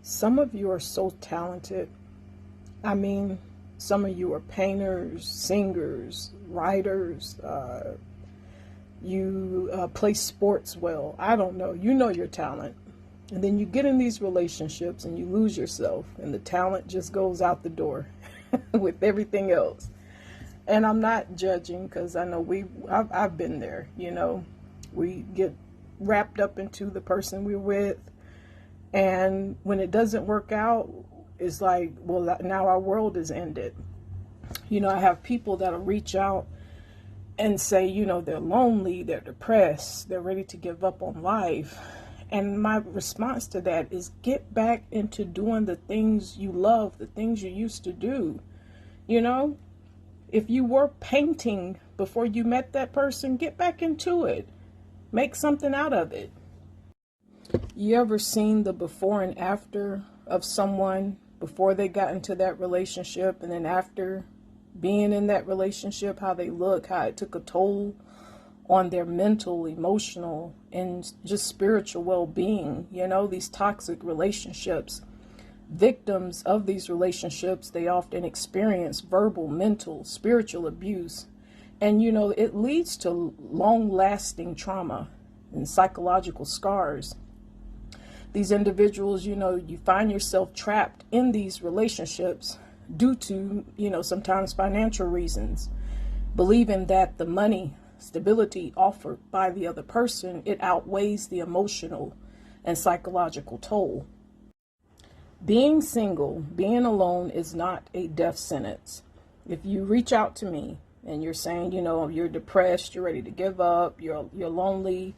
Some of you are so talented. I mean, some of you are painters, singers, writers. You play sports well. I don't know. You know your talent. And then you get in these relationships and you lose yourself, and the talent just goes out the door with everything else. And I'm not judging, because I know I've been there. We get wrapped up into the person we're with, and when it doesn't work out, it's like, well, now our world is ended. I have people that'll reach out and say, they're lonely, they're depressed, they're ready to give up on life. And my response to that is, get back into doing the things you love, the things you used to do. If you were painting before you met that person, get back into it. Make something out of it. You ever seen the before and after of someone before they got into that relationship, and then after being in that relationship, how they look, how it took a toll on their mental, emotional, and just spiritual well-being? These toxic relationships. Victims of these relationships, they often experience verbal, mental, spiritual abuse. And, it leads to long-lasting trauma and psychological scars. These individuals, you find yourself trapped in these relationships due to, sometimes financial reasons, believing that the money, stability offered by the other person, it outweighs the emotional and psychological toll. Being single, being alone is not a death sentence. If you reach out to me and you're saying, you're depressed, you're ready to give up, you're lonely,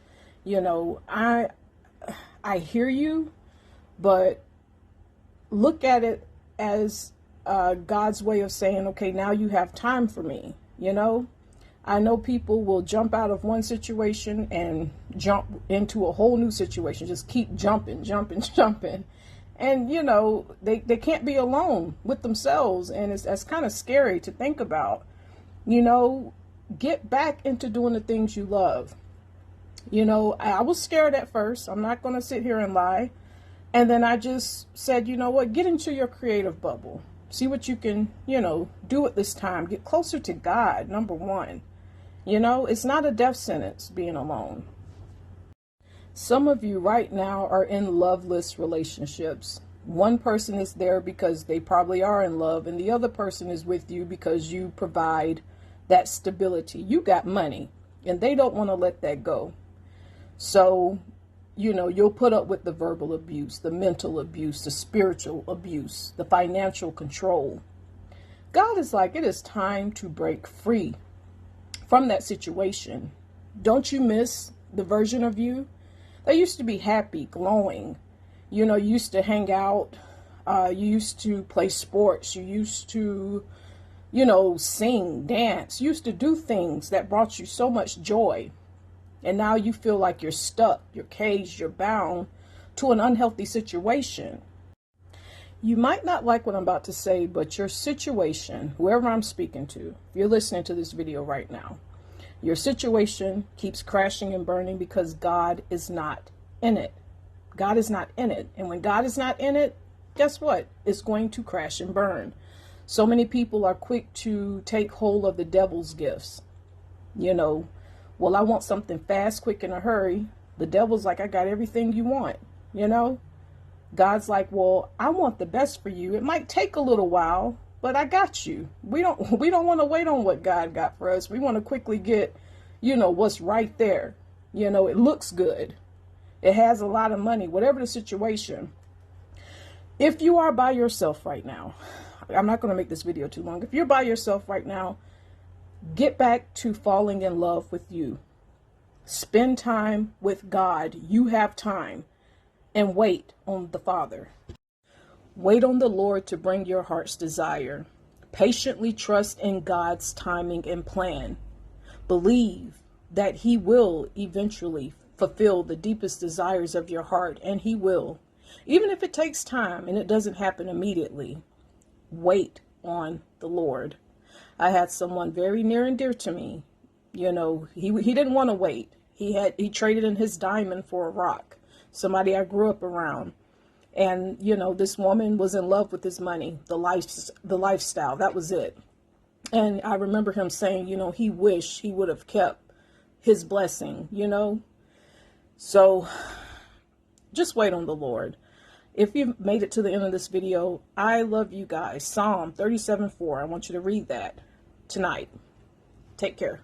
I hear you, but look at it as God's way of saying, okay, now you have time for me. I know people will jump out of one situation and jump into a whole new situation, just keep jumping. And, they can't be alone with themselves. And that's kind of scary to think about. Get back into doing the things you love. I was scared at first. I'm not going to sit here and lie. And then I just said, get into your creative bubble. See what you can, do at this time. Get closer to God, number one. It's not a death sentence being alone. Some of you right now are in loveless relationships. One person is there because they probably are in love, and the other person is with you because you provide that stability. You got money, and they don't want to let that go. So, you'll put up with the verbal abuse, the mental abuse, the spiritual abuse, the financial control. God is like, it is time to break free from that situation. Don't you miss the version of you that used to be happy, glowing? You used to hang out. You used to play sports. You used to, sing, dance. You used to do things that brought you so much joy. And now you feel like you're stuck, you're caged, you're bound to an unhealthy situation. You might not like what I'm about to say, but your situation, whoever I'm speaking to, if you're listening to this video right now, your situation keeps crashing and burning because God is not in it. God is not in it. And when God is not in it, guess what? It's going to crash and burn. So many people are quick to take hold of the devil's gifts. Well, I want something fast, quick, in a hurry. The devil's like, I got everything you want. God's like, well, I want the best for you. It might take a little while, but I got you. We don't want to wait on what God got for us. We want to quickly get, what's right there. It looks good. It has a lot of money, whatever the situation. If you are by yourself right now, I'm not going to make this video too long. If you're by yourself right now, get back to falling in love with you. Spend time with God. You have time. And wait on the Father. Wait on the Lord to bring your heart's desire. Patiently trust in God's timing and plan. Believe that He will eventually fulfill the deepest desires of your heart, and He will. Even if it takes time and it doesn't happen immediately, wait on the Lord. I had someone very near and dear to me. He didn't want to wait. He traded in his diamond for a rock. Somebody I grew up around. And, you know, this woman was in love with his money, the lifestyle. That was it. And I remember him saying, you know, he wished he would have kept his blessing, you know. So just wait on the Lord. If you've made it to the end of this video, I love you guys. Psalm 37:4. I want you to read that tonight. Take care.